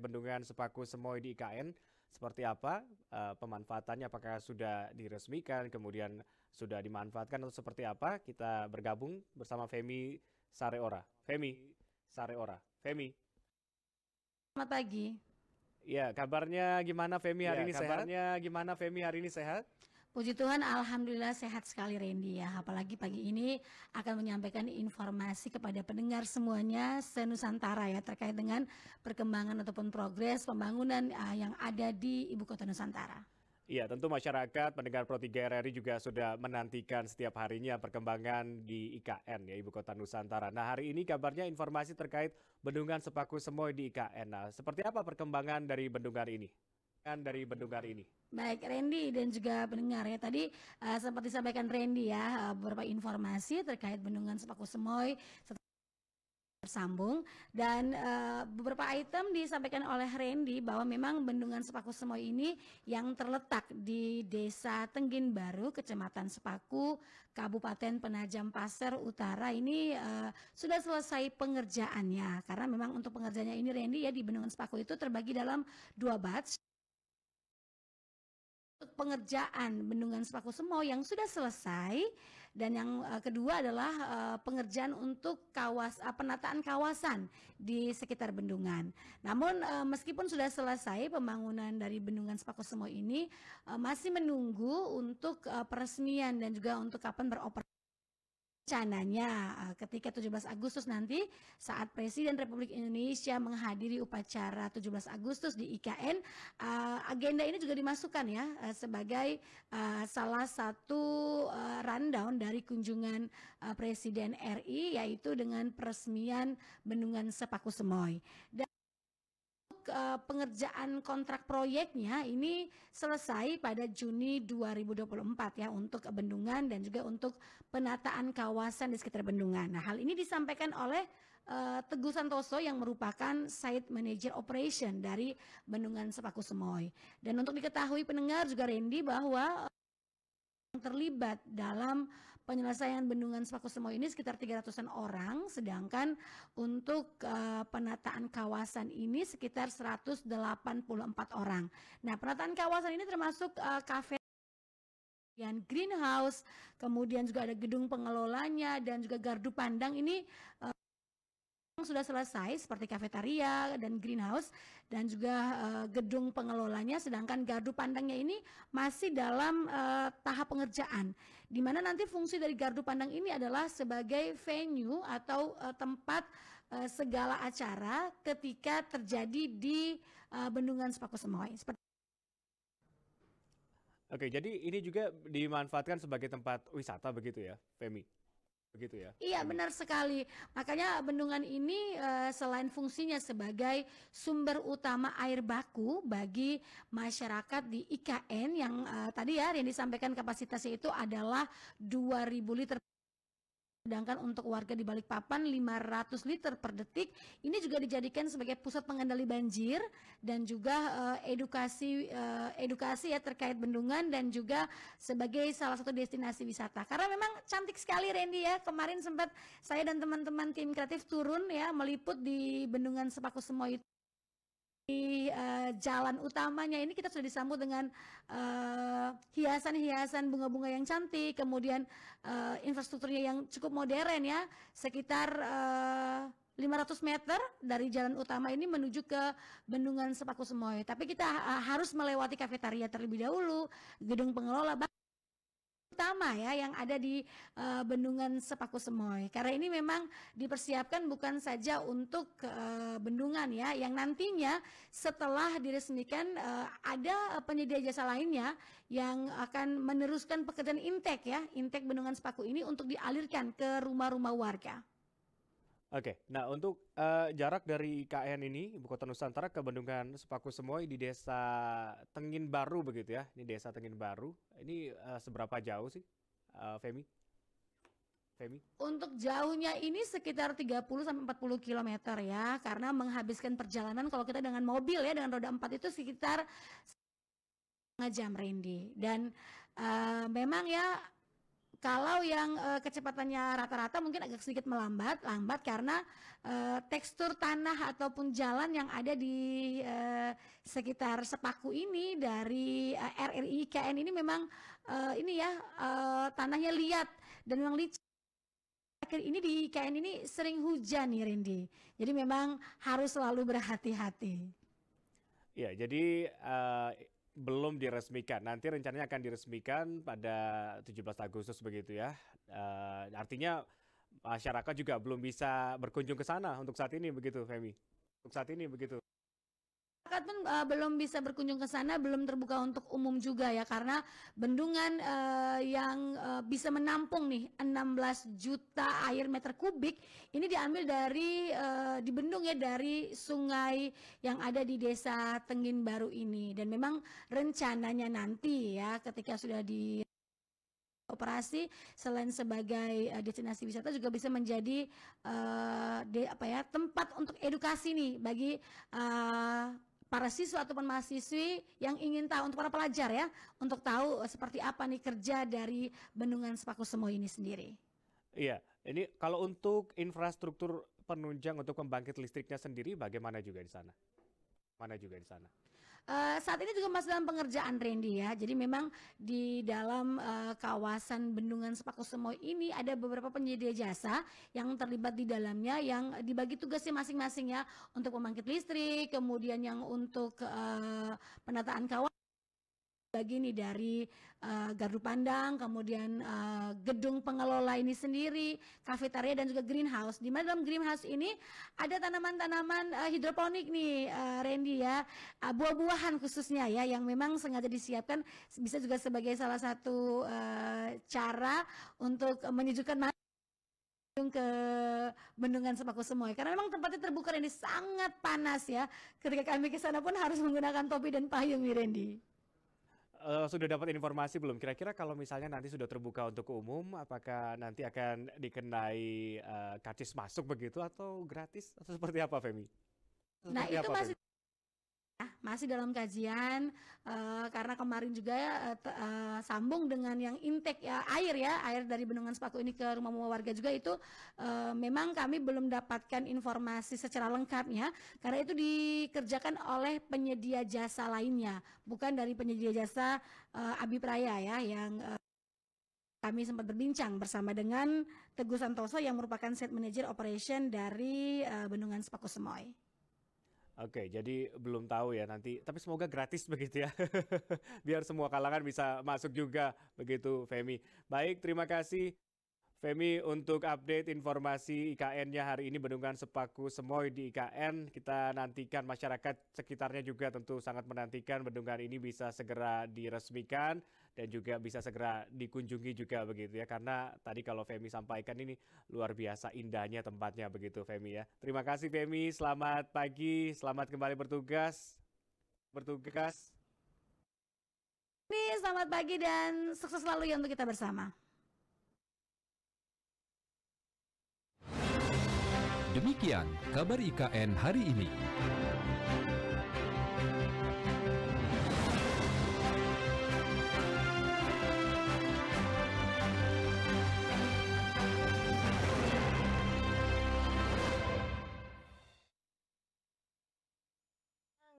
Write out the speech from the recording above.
bendungan Sepaku Semoy di IKN. Seperti apa pemanfaatannya? Apakah sudah diresmikan, kemudian sudah dimanfaatkan atau seperti apa? Kita bergabung bersama Femi Sareora. Femi Sareora. Femi. Selamat pagi. Ya, kabarnya gimana Femi hari ini sehat? Puji Tuhan, Alhamdulillah sehat sekali Randy ya. Apalagi pagi ini akan menyampaikan informasi kepada pendengar semuanya se-Nusantara ya terkait dengan perkembangan ataupun progres pembangunan yang ada di Ibu Kota Nusantara. Iya, tentu masyarakat pendengar Pro 3 RRI juga sudah menantikan setiap harinya perkembangan di IKN ya Ibu Kota Nusantara. Nah, hari ini kabarnya informasi terkait bendungan Sepaku Semoy di IKN. Nah, seperti apa perkembangan dari bendungan ini? Baik Randy dan juga pendengar ya, tadi sempat disampaikan Randy ya beberapa informasi terkait bendungan Sepaku Semoy tersambung dan beberapa item disampaikan oleh Randy bahwa memang bendungan Sepaku Semoy ini yang terletak di Desa Tenggin Baru, Kecamatan Sepaku, Kabupaten Penajam Pasir Utara ini sudah selesai pengerjaannya, karena memang untuk pengerjaannya ini Randy ya di bendungan Sepaku itu terbagi dalam 2 batch. Pengerjaan bendungan Sepaku Semoy yang sudah selesai dan yang kedua adalah pengerjaan untuk penataan kawasan di sekitar bendungan. Namun meskipun sudah selesai pembangunan dari bendungan Sepaku Semoy ini masih menunggu untuk peresmian dan juga untuk kapan beroperasi. Rencananya ketika 17 Agustus nanti saat Presiden Republik Indonesia menghadiri upacara 17 Agustus di IKN, agenda ini juga dimasukkan ya sebagai salah satu rundown dari kunjungan Presiden RI, yaitu dengan peresmian bendungan Sepaku Semoy. Dan pengerjaan kontrak proyeknya ini selesai pada Juni 2024 ya untuk bendungan dan juga untuk penataan kawasan di sekitar bendungan. Nah, hal ini disampaikan oleh Teguh Santoso yang merupakan Site Manager Operation dari Bendungan Sepaku Semoy. Dan untuk diketahui pendengar juga Randy bahwa terlibat dalam penyelesaian bendungan Sepaku Semoy ini sekitar 300-an orang, sedangkan untuk penataan kawasan ini sekitar 184 orang. Nah, penataan kawasan ini termasuk kafe, greenhouse, kemudian juga ada gedung pengelolanya dan juga gardu pandang ini sudah selesai seperti kafetaria dan greenhouse dan juga gedung pengelolanya, sedangkan gardu pandangnya ini masih dalam tahap pengerjaan, di mana nanti fungsi dari gardu pandang ini adalah sebagai venue atau tempat segala acara ketika terjadi di bendungan Sepaku Semoy. Oke, jadi ini juga dimanfaatkan sebagai tempat wisata begitu ya, Femi? Iya, benar sekali. Makanya bendungan ini selain fungsinya sebagai sumber utama air baku bagi masyarakat di IKN yang tadi ya yang disampaikan kapasitasnya itu adalah 2.000 liter. Sedangkan untuk warga di Balikpapan 500 liter per detik. Ini juga dijadikan sebagai pusat pengendali banjir dan juga edukasi ya terkait bendungan dan juga sebagai salah satu destinasi wisata. Karena memang cantik sekali Randy ya. Kemarin sempat saya dan teman-teman tim kreatif turun ya meliput di bendungan Sepaku Semoy. Di jalan utamanya ini kita sudah disambut dengan hiasan-hiasan bunga-bunga yang cantik, kemudian infrastrukturnya yang cukup modern ya, sekitar 500 meter dari jalan utama ini menuju ke bendungan Sepaku Semoy. Tapi kita harus melewati kafetaria terlebih dahulu, gedung pengelola utama ya yang ada di bendungan Sepaku Semoy. Karena ini memang dipersiapkan bukan saja untuk bendungan ya, yang nantinya setelah diresmikan ada penyedia jasa lainnya yang akan meneruskan pekerjaan intake ya, intake bendungan Sepaku ini untuk dialirkan ke rumah-rumah warga. Oke, nah untuk jarak dari IKN ini, Ibu Kota Nusantara, ke Bendungan Sepaku Semoy di Desa Tenggin Baru begitu ya. Ini Desa Tenggin Baru. Ini seberapa jauh sih, Femi? Untuk jauhnya ini sekitar 30-40 km ya, karena menghabiskan perjalanan kalau kita dengan mobil ya, dengan roda 4 itu sekitar setengah jam Randy. Dan memang ya Kalau yang kecepatannya rata-rata mungkin agak sedikit lambat karena tekstur tanah ataupun jalan yang ada di sekitar Sepaku ini dari RRI IKN ini memang ini ya tanahnya liat dan memang licin. Akhir ini di IKN ini sering hujan nih Randy. Jadi memang harus selalu berhati-hati. Ya, jadi belum diresmikan. Nanti rencananya akan diresmikan pada 17 Agustus begitu ya. Artinya masyarakat juga belum bisa berkunjung ke sana untuk saat ini begitu, Femi. Untuk saat ini begitu. Masyarakat pun belum bisa berkunjung ke sana, belum terbuka untuk umum juga ya, karena bendungan yang bisa menampung nih 16 juta air meter kubik ini diambil dari dibendung ya dari sungai yang ada di Desa Tenggin Baru ini, dan memang rencananya nanti ya ketika sudah di operasi selain sebagai destinasi wisata juga bisa menjadi tempat untuk edukasi nih bagi para siswa ataupun mahasiswi yang ingin tahu, untuk para pelajar ya, untuk tahu seperti apa nih kerja dari Bendungan Sepaku Semoy ini sendiri. Iya, ini kalau untuk infrastruktur penunjang untuk pembangkit listriknya sendiri bagaimana juga di sana? Mana juga di sana? Saat ini juga masih dalam pengerjaan Randy ya. Jadi memang di dalam kawasan Bendungan Sepaku Semoy ini ada beberapa penyedia jasa yang terlibat di dalamnya yang dibagi tugasnya masing-masing ya, untuk pembangkit listrik, kemudian yang untuk penataan kawasan bagi nih dari gardu pandang, kemudian gedung pengelola ini sendiri, kafetaria dan juga greenhouse. Di mana dalam greenhouse ini ada tanaman-tanaman hidroponik nih, Randy ya, buah-buahan khususnya ya, yang memang sengaja disiapkan bisa juga sebagai salah satu cara untuk menyejukkan ke Bendungan Sepaku Semoy, karena memang tempatnya terbuka dan sangat panas ya. Ketika kami ke sana pun harus menggunakan topi dan payung nih Randy. Sudah dapat informasi belum? Kira-kira kalau misalnya nanti sudah terbuka untuk umum, apakah nanti akan dikenai karcis masuk begitu atau gratis atau seperti apa, Femi? Nah itu masih dalam kajian karena kemarin juga sambung dengan yang intake ya air dari Bendungan Sepaku ini ke rumah warga juga itu memang kami belum dapatkan informasi secara lengkapnya karena itu dikerjakan oleh penyedia jasa lainnya, bukan dari penyedia jasa Abipraya ya, yang kami sempat berbincang bersama dengan Teguh Santoso yang merupakan Site Manager Operation dari Bendungan Sepaku Semoy. Oke, jadi belum tahu ya nanti, tapi semoga gratis begitu ya, biar semua kalangan bisa masuk juga begitu, Femi. Baik, terima kasih Femi untuk update informasi IKN-nya hari ini Bendungan Sepaku Semoy di IKN. Kita nantikan, masyarakat sekitarnya juga tentu sangat menantikan bendungan ini bisa segera diresmikan dan juga bisa segera dikunjungi juga begitu ya, karena tadi kalau Femi sampaikan ini luar biasa indahnya tempatnya begitu, Femi ya. Terima kasih Femi, selamat pagi, selamat kembali bertugas. Selamat pagi dan sukses selalu ya untuk kita bersama. Demikian kabar IKN hari ini.